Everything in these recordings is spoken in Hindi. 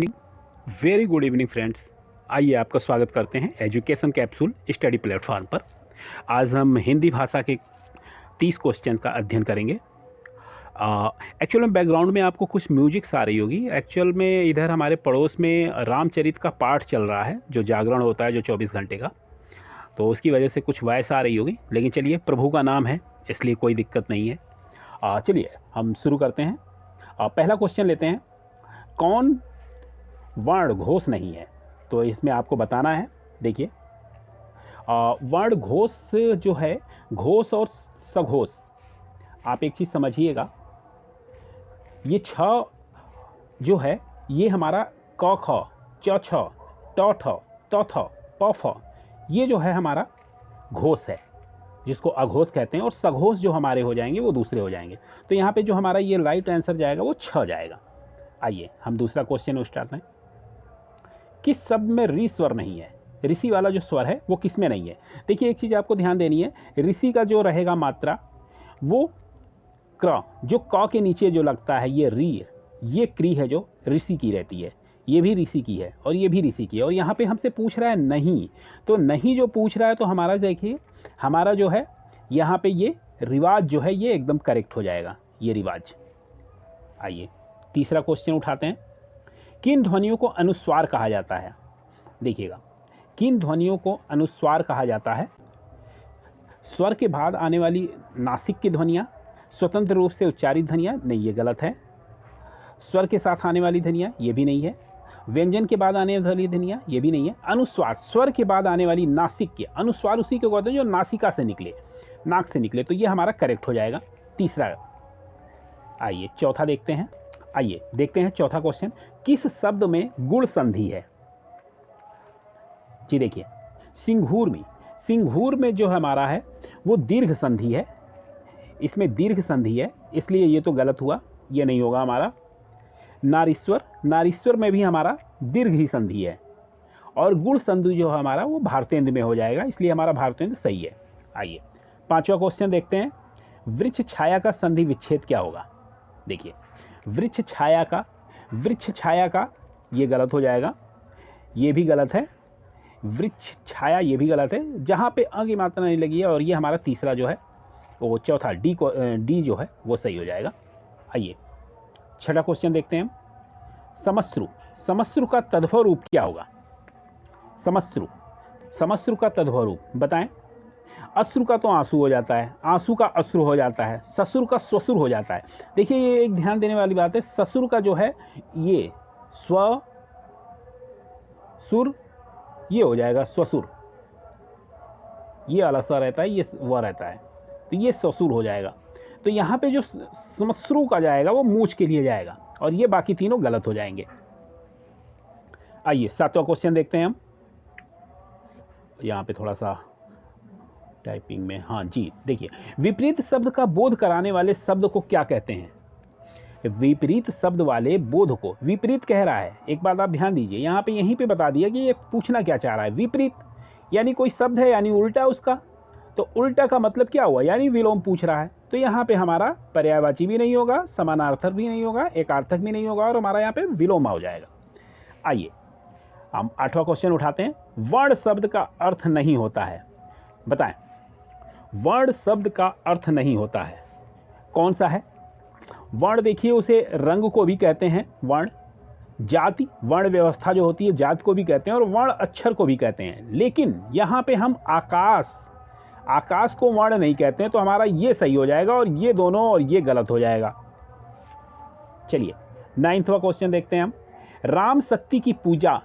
Very good evening friends. आइए आपका स्वागत करते हैं एजुकेशन कैप्सूल स्टडी प्लेटफॉर्म पर। आज हम हिंदी भाषा के 30 क्वेश्चन का अध्ययन करेंगे। एक्चुअल में बैकग्राउंड में आपको कुछ म्यूजिक्स आ रही होगी। एक्चुअल में इधर हमारे पड़ोस में रामचरित का पाठ चल रहा है, जो जागरण होता है जो 24 घंटे का, तो उसकी वजह से कुछ वॉइस आ रही होगी। लेकिन चलिए, प्रभु का नाम है इसलिए कोई दिक्कत नहीं है। चलिए हम शुरू करते हैं। पहला क्वेश्चन लेते हैं, कौन वर्ण घोष नहीं है? तो इसमें आपको बताना है। देखिए, वर्ण घोष जो है, घोष और सघोष, आप एक चीज़ समझिएगा, ये छ जो है ये हमारा क ख च छ ट ठ त थ प फ, ये जो है हमारा घोष है, जिसको अघोष कहते हैं, और सघोष जो हमारे हो जाएंगे वो दूसरे हो जाएंगे। तो यहाँ पे जो हमारा ये राइट आंसर जाएगा वो छ जाएगा। आइए हम दूसरा क्वेश्चन स्टार्ट करें। किस शब्द में ऋ स्वर नहीं है? ऋषि वाला जो स्वर है वो किस में नहीं है? देखिए, एक चीज़ आपको ध्यान देनी है, ऋषि का जो रहेगा मात्रा वो क्र, जो क के नीचे जो लगता है ये री, ये क्री है जो ऋषि की रहती है, ये भी ऋषि की है और ये भी ऋषि की है। और यहाँ पे हमसे पूछ रहा है नहीं, तो नहीं जो पूछ रहा है तो हमारा देखिए, हमारा जो है यहाँ पे ये रिवाज जो है ये एकदम करेक्ट हो जाएगा, ये रिवाज। आइए तीसरा क्वेश्चन उठाते हैं। किन ध्वनियों को अनुस्वार कहा जाता है? देखिएगा, किन ध्वनियों को अनुस्वार कहा जाता है? स्वर के बाद आने वाली नासिक की ध्वनियाँ, स्वतंत्र रूप से उच्चारित ध्वनियाँ, नहीं ये गलत है। स्वर के साथ आने वाली ध्वनियाँ, ये भी नहीं है। व्यंजन के बाद आने वाली ध्वनियाँ, ये भी नहीं है। अनुस्वार, स्वर के बाद आने वाली नासिक के, अनुस्वार उसी को कहते हैं जो नासिका से निकले, नाक से निकले, तो ये हमारा करेक्ट हो जाएगा तीसरा। आइए चौथा देखते हैं। आइए देखते हैं चौथा क्वेश्चन, किस शब्द में गुण संधि है? जी देखिए, सिंघूर में, सिंघूर में जो हमारा है वो दीर्घ संधि है, इसमें दीर्घ संधि है, इसलिए ये तो गलत हुआ, ये नहीं होगा हमारा। नारीश्वर, नारीश्वर में भी हमारा दीर्घ ही संधि है, और गुण संधि जो हमारा वो भारतेंद्र में हो जाएगा, इसलिए हमारा भारतेंद्र सही है। आइए पांचवा क्वेश्चन देखते हैं, वृक्ष छाया का संधि विच्छेद क्या होगा? देखिए, वृक्ष छाया का ये गलत हो जाएगा, ये भी गलत है। वृक्ष छाया ये भी गलत है, जहाँ पे अ की मात्रा नहीं लगी है, और ये हमारा तीसरा जो है वो चौथा डी जो है वो सही हो जाएगा। आइए छठा क्वेश्चन देखते हैं, समश्रु, समश्रु का तद्भव रूप क्या होगा? समश्रु, समश्रु का तद्भव रूप बताएं। अश्रु का तो आंसू हो जाता है, आंसू का अश्रु हो जाता है, ससुर का स्वसुर हो जाता है। देखिए, ये एक ध्यान देने वाली बात है, ससुर का जो है ये स्व सुर, ये हो जाएगा स्वसुर, ये वाला स रहता है, ये व रहता है, तो ये ससुर हो जाएगा। तो यहाँ पे जो समश्रु का जाएगा वो मूछ के लिए जाएगा, और ये बाकी तीनों गलत हो जाएंगे। आइए सातवां क्वेश्चन देखते हैं हम। यहाँ पे थोड़ा सा टाइपिंग में, हाँ जी देखिए, विपरीत शब्द का बोध कराने वाले शब्द को क्या कहते हैं? विपरीत शब्द वाले बोध को, विपरीत कह रहा है, एक बात आप ध्यान दीजिए, यहाँ पे यहीं पे बता दिया कि ये पूछना क्या चाह रहा है। विपरीत यानी कोई शब्द है यानी उल्टा उसका, तो उल्टा का मतलब क्या हुआ, यानी विलोम पूछ रहा है। तो यहाँ पे हमारा पर्यायवाची भी नहीं होगा, समानार्थक भी नहीं होगा, एकार्थक भी नहीं होगा, और हमारा यहाँ पे विलोम हो जाएगा। आइए हम आठवां क्वेश्चन उठाते हैं, वर्ण शब्द का अर्थ नहीं होता है, बताएं। वर्ण शब्द का अर्थ नहीं होता है, कौन सा है? वर्ण देखिए, उसे रंग को भी कहते हैं वर्ण, जाति वर्ण व्यवस्था जो होती है जाति को भी कहते हैं, और वर्ण अक्षर को भी कहते हैं। लेकिन यहाँ पे हम आकाश, आकाश को वर्ण नहीं कहते हैं, तो हमारा ये सही हो जाएगा, और ये दोनों और ये गलत हो जाएगा। चलिए 9वां क्वेश्चन देखते हैं हम, राम शक्ति की पूजा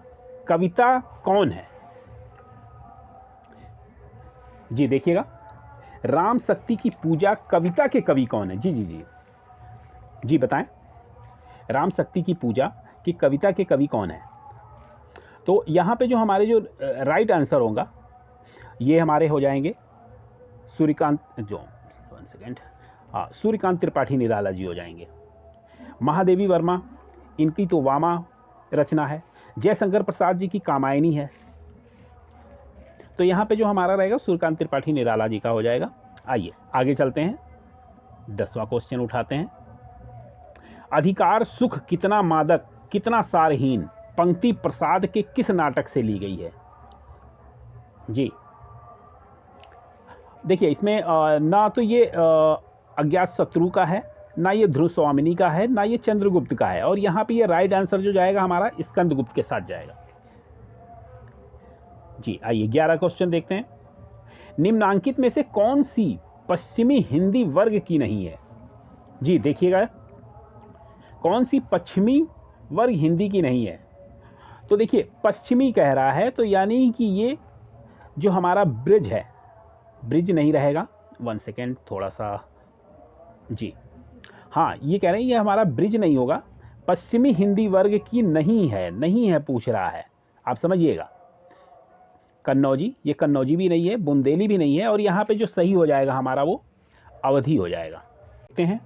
कविता कौन है? जी देखिएगा, राम शक्ति की पूजा कविता के कवि कौन है? जी जी जी जी बताएं, राम शक्ति की पूजा की कविता के कवि कौन है? तो यहाँ पे जो हमारे जो राइट आंसर होगा ये हमारे हो जाएंगे सूर्यकांत, जो 1 सेकेंड, हाँ सूर्यकांत त्रिपाठी निराला जी हो जाएंगे। महादेवी वर्मा, इनकी तो वामा रचना है। जयशंकर प्रसाद जी की कामायनी है। तो यहाँ पे जो हमारा रहेगा सूर्यकांत त्रिपाठी निराला जी का हो जाएगा। आइए आगे चलते हैं, 10वां क्वेश्चन उठाते हैं, अधिकार सुख कितना मादक कितना सारहीन, पंक्ति प्रसाद के किस नाटक से ली गई है? जी देखिए, इसमें ना तो ये अज्ञात शत्रु का है, ना ये ध्रुव स्वामिनी का है, ना ये चंद्रगुप्त का है, और यहाँ पे ये राइट आंसर जो जाएगा हमारा स्कंदगुप्त के साथ जाएगा। जी आइए 11 क्वेश्चन देखते हैं। निम्नांकित में से कौन सी पश्चिमी हिंदी वर्ग की नहीं है? जी देखिएगा, कौन सी पश्चिमी वर्ग हिंदी की नहीं है? तो देखिए पश्चिमी कह रहा है, तो यानी कि ये जो हमारा ब्रिज है, ब्रिज नहीं रहेगा। 1 सेकेंड, थोड़ा सा, जी हाँ, ये कह रहे हैं ये हमारा ब्रिज नहीं होगा, पश्चिमी हिंदी वर्ग की नहीं है, नहीं है पूछ रहा है, आप समझिएगा। कन्नौजी, ये कन्नौजी भी नहीं है, बुंदेली भी नहीं है, और यहाँ पे जो सही हो जाएगा हमारा वो अवधि हो जाएगा। देखते हैं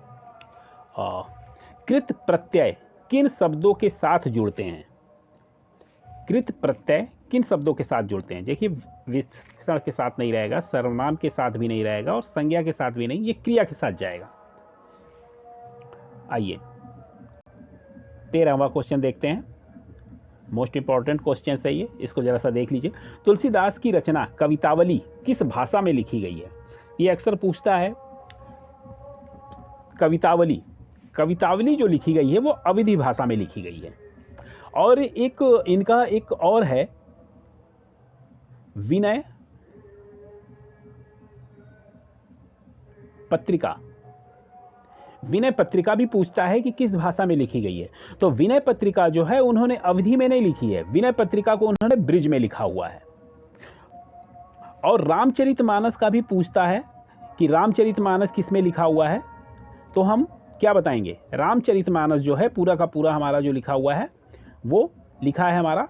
कृत प्रत्यय किन शब्दों के साथ जुड़ते हैं? कृत प्रत्यय किन शब्दों के साथ जुड़ते हैं? देखिए विशेषण के साथ नहीं रहेगा, सर्वनाम के साथ भी नहीं रहेगा, और संज्ञा के साथ भी नहीं, ये क्रिया के साथ जाएगा। आइए 13वां क्वेश्चन देखते हैं। मोस्ट इंपॉर्टेंट क्वेश्चन है ये, इसको जरा सा देख लीजिए। तुलसीदास की रचना कवितावली किस भाषा में लिखी गई है? ये अक्सर पूछता है। कवितावली, कवितावली जो लिखी गई है वो अवधी भाषा में लिखी गई है। और एक इनका एक और है विनय पत्रिका। विनय पत्रिका भी पूछता है कि किस भाषा में लिखी गई है। तो विनय पत्रिका जो है उन्होंने अवधी में नहीं लिखी है, विनय पत्रिका को उन्होंने ब्रिज में लिखा हुआ है। और रामचरितमानस का भी पूछता है कि रामचरितमानस किस में लिखा हुआ है। तो हम क्या बताएंगे? रामचरितमानस जो है पूरा का पूरा हमारा जो लिखा हुआ है वो लिखा है हमारा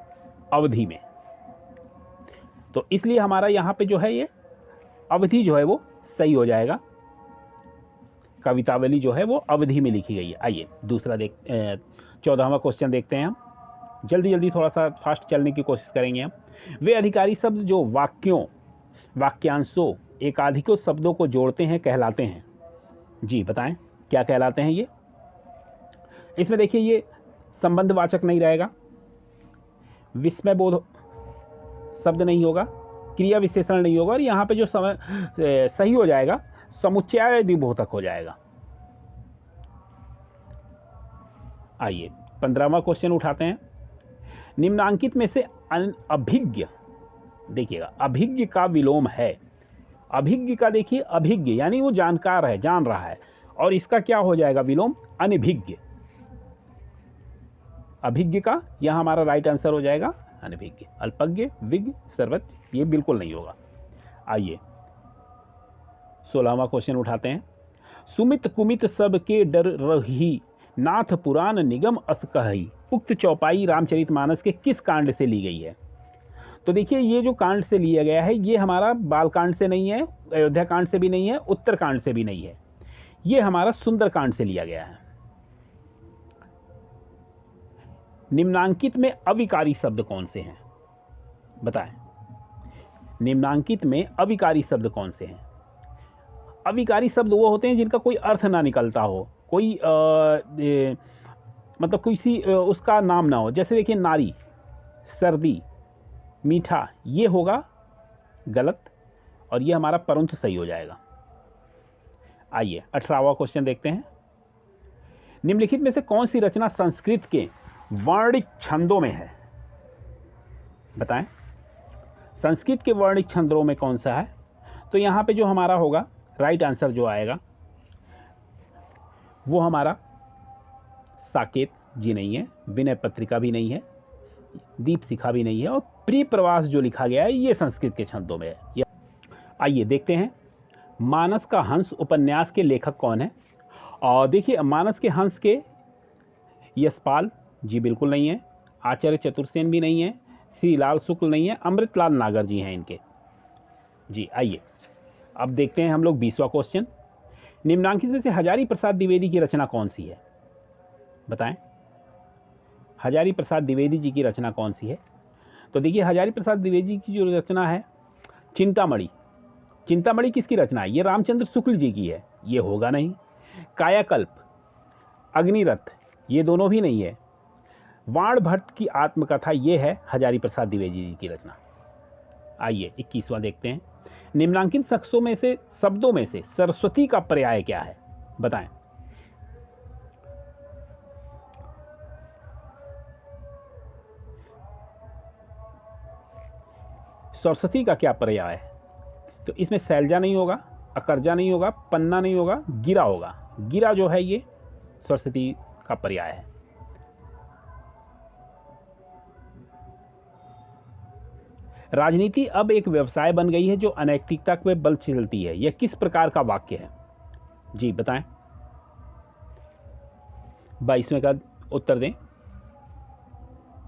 अवधी में। तो इसलिए हमारा यहाँ पे जो है ये अवधि जो है वो सही हो जाएगा। कवितावली जो है वो अवधि में लिखी गई है। आइए दूसरा 14वां क्वेश्चन देखते हैं हम। जल्दी जल्दी थोड़ा सा फास्ट चलने की कोशिश करेंगे हम। वे अधिकारी शब्द जो वाक्यों, वाक्यांशों, एकाधिकों शब्दों को जोड़ते हैं कहलाते हैं? जी बताएं क्या कहलाते हैं ये? इसमें देखिए ये संबंधवाचक नहीं रहेगा, विस्मय बोध शब्द नहीं होगा, क्रिया विशेषण नहीं होगा, और यहाँ पे जो समय सही हो जाएगा समुच्चय द्विबोधक हो जाएगा। आइए 15वां क्वेश्चन उठाते हैं। निम्नांकित में से अभिज्ञ, देखिएगा अभिज्ञ का विलोम है। अभिज्ञ का देखिए अभिज्ञ यानी वो जानकार है, जान रहा है, और इसका क्या हो जाएगा विलोम? अनभिज्ञ। अभिज्ञ का यह हमारा राइट आंसर हो जाएगा अनभिज्ञ। अल्पज्ञ, विज्ञ, सर्वज्ञ ये बिल्कुल नहीं होगा। आइए 16वां क्वेश्चन उठाते हैं। सुमित कुमित सब के डर रही, नाथ पुराण निगम अस कहई। उक्त चौपाई रामचरितमानस के किस कांड से ली गई है? तो देखिए ये जो कांड से लिया गया है ये हमारा बाल कांड से नहीं है, अयोध्या कांड से भी नहीं है, उत्तर कांड से भी नहीं है, ये हमारा सुंदर कांड से लिया गया है। निम्नांकित में अविकारी शब्द कौन से हैं? बताएं, निम्नांकित में अविकारी शब्द कौन से हैं? अविकारी शब्द वो होते हैं जिनका कोई अर्थ ना निकलता हो, कोई मतलब किसी उसका नाम ना हो। जैसे देखिए नारी, सर्दी, मीठा, ये होगा गलत, और ये हमारा परंतु सही हो जाएगा। आइए 18वां क्वेश्चन देखते हैं। निम्नलिखित में से कौन सी रचना संस्कृत के वर्णिक छंदों में है? बताएं, संस्कृत के वर्णिक छंदों में कौन सा है? तो यहाँ पे जो हमारा होगा राइट आंसर जो आएगा वो हमारा साकेत जी नहीं है, विनय पत्रिका भी नहीं है, दीप शिखा भी नहीं है, और प्रिय प्रवास जो लिखा गया है ये संस्कृत के छंदों में है। आइए देखते हैं मानस का हंस उपन्यास के लेखक कौन है? और देखिए मानस के हंस के यशपाल जी बिल्कुल नहीं है, आचार्य चतुर्सेन भी नहीं है, श्री लाल शुक्ल नहीं है, अमृतलाल नागर जी हैं इनके। जी आइए अब देखते हैं हम लोग 20वां क्वेश्चन। निम्नांकित में से हजारी प्रसाद द्विवेदी की रचना कौन सी है? बताएं, हजारी प्रसाद द्विवेदी जी की रचना कौन सी है? तो देखिए हजारी प्रसाद द्विवेदी की जो रचना है चिंतामणि। चिंतामणि किसकी रचना है? ये रामचंद्र शुक्ल जी की है, ये होगा नहीं। कायाकल्प, अग्निरथ ये दोनों भी नहीं है। वाण भट्ट की आत्मकथा ये है हजारी प्रसाद द्विवेदी जी की रचना। आइए 21वां देखते हैं। निम्नांकित शब्दों में से सरस्वती का पर्याय क्या है, बताएं। सरस्वती का क्या पर्याय है? तो इसमें शैलजा नहीं होगा, अकर्जा नहीं होगा, पन्ना नहीं होगा, गिरा होगा। गिरा जो है ये सरस्वती का पर्याय है। राजनीति अब एक व्यवसाय बन गई है जो अनैतिकता पे बल चलती है, यह किस प्रकार का वाक्य है? जी बताएं। 22वें का उत्तर दें।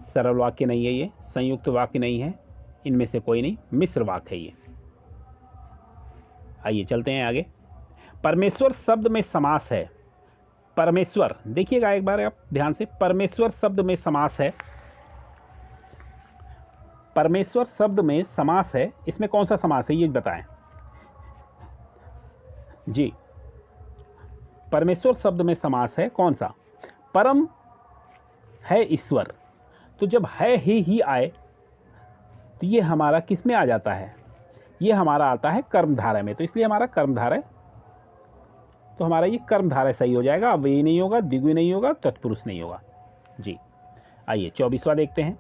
सरल वाक्य नहीं है ये, संयुक्त वाक्य नहीं है, इनमें से कोई नहीं, मिश्र वाक्य है ये। आइए चलते हैं आगे। परमेश्वर शब्द में समास है। परमेश्वर, देखिएगा एक बार आप ध्यान से, परमेश्वर शब्द में समास है। परमेश्वर शब्द में समास है, इसमें कौन सा समास है ये बताएं। जी, परमेश्वर शब्द में समास है कौन सा? परम है ईश्वर, तो जब है ही आए तो ये हमारा किस में आ जाता है? ये हमारा आता है कर्मधारय में, तो इसलिए हमारा कर्मधारय, तो हमारा ये कर्मधारय सही हो जाएगा। अव्ययी नहीं होगा, द्विगुणी नहीं होगा, तत्पुरुष नहीं होगा। जी आइए 24वां देखते हैं।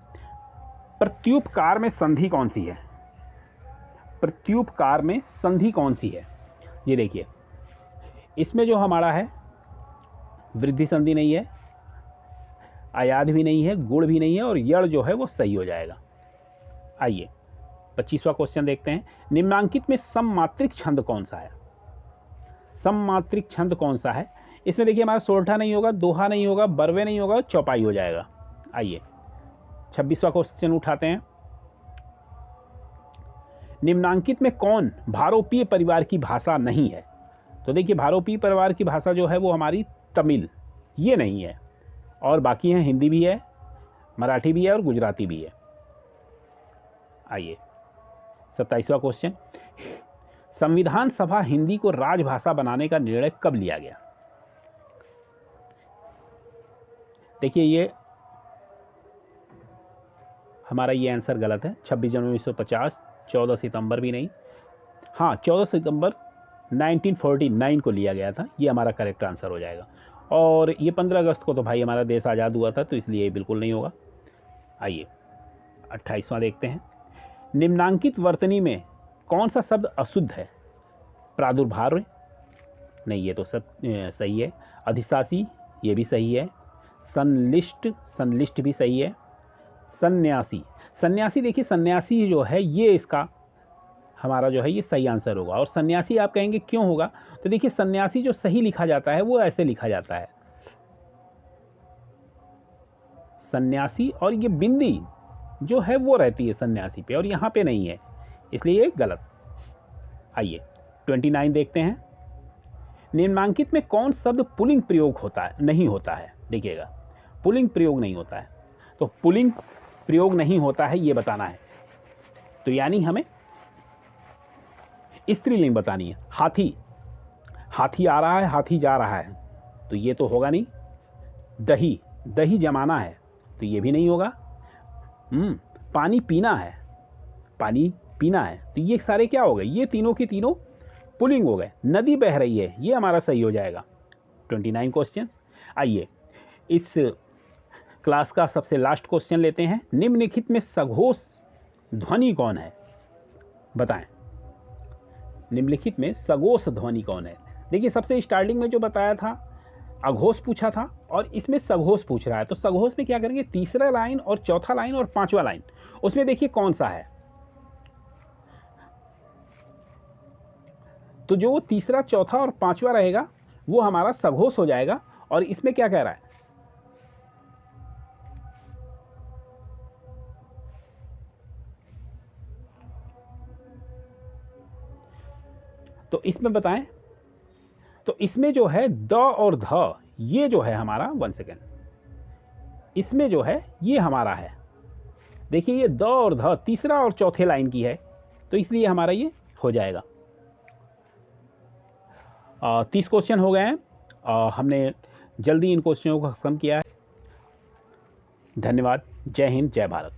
प्रत्युपकार में संधि कौन सी है? प्रत्युपकार में संधि कौन सी है? ये देखिए, इसमें जो हमारा है वृद्धि संधि नहीं है, आयाद भी नहीं है, गुण भी नहीं है, और यड़ जो है वो सही हो जाएगा। आइए 25वां क्वेश्चन देखते हैं। निम्नांकित में सममात्रिक छंद कौन सा है? सममात्रिक छंद कौन सा है? इसमें देखिए हमारा सोरठा नहीं होगा, दोहा नहीं होगा, बरवे नहीं होगा, चौपाई हो जाएगा। आइए 26वां क्वेश्चन उठाते हैं। निम्नांकित में कौन भारोपीय परिवार की भाषा नहीं है? तो देखिए भारोपीय परिवार की भाषा जो है वो हमारी तमिल, ये नहीं है, और बाकी हैं हिंदी भी है, मराठी भी है और गुजराती भी है। आइए 27वां क्वेश्चन। संविधान सभा हिंदी को राजभाषा बनाने का निर्णय कब लिया गया? देखिए ये हमारा ये आंसर गलत है। 26 जनवरी 1950, 14 सितंबर भी नहीं, हाँ 14 सितंबर 1949 को लिया गया था, ये हमारा करेक्ट आंसर हो जाएगा। और ये 15 अगस्त को तो भाई हमारा देश आज़ाद हुआ था, तो इसलिए ये बिल्कुल नहीं होगा। आइए 28वां देखते हैं। निम्नांकित वर्तनी में कौन सा शब्द अशुद्ध है? प्रादुर्भाव नहीं, ये तो सही है। अधिशासी, ये भी सही है। संलिष्ट, संलिष्ट भी सही है। सन्यासी, सन्यासी देखिए सन्यासी जो है ये इसका हमारा जो है ये सही आंसर होगा। और सन्यासी आप कहेंगे क्यों होगा? तो देखिए सन्यासी जो सही लिखा जाता है वो ऐसे लिखा जाता है सन्यासी, और ये बिंदी जो है वो रहती है सन्यासी पे, और यहाँ पे नहीं है, इसलिए ये गलत। आइए 29 देखते हैं। निम्नांकित में कौन शब्द पुल्लिंग प्रयोग होता है, नहीं होता है? देखिएगा पुल्लिंग प्रयोग नहीं होता है, तो पुल्लिंग प्रयोग नहीं होता है ये बताना है, तो यानी हमें स्त्रीलिंग बतानी है। हाथी, हाथी आ रहा है, हाथी जा रहा है, तो ये तो होगा नहीं। दही, दही जमाना है, तो ये भी नहीं होगा। पानी पीना है, पानी पीना है, तो ये सारे क्या हो गए? ये तीनों की तीनों पुलिंग हो गए। नदी बह रही है, ये हमारा सही हो जाएगा। 29 क्वेश्चन। आइए इस क्लास का सबसे लास्ट क्वेश्चन लेते हैं। निम्नलिखित में सघोष ध्वनि कौन है? बताएं। निम्नलिखित में सघोष ध्वनि कौन है? देखिए सबसे स्टार्टिंग में जो बताया था अघोष पूछा था, और इसमें सघोष पूछ रहा है, तो सघोष में क्या करेंगे? तीसरा लाइन और चौथा लाइन और पांचवा लाइन, उसमें देखिए कौन सा है, तो जो तीसरा चौथा और पांचवा रहेगा वो हमारा सघोष हो जाएगा। और इसमें क्या कह रहा है? तो इसमें बताएं, तो इसमें जो है द और ध, ये जो है हमारा, 1 सेकेंड, इसमें जो है ये हमारा है, देखिए ये द और ध तीसरा और चौथे लाइन की है, तो इसलिए हमारा ये हो जाएगा। 30 क्वेश्चन हो गए हैं, हमने जल्दी इन क्वेश्चनों को खत्म किया है। धन्यवाद। जय हिंद, जय भारत।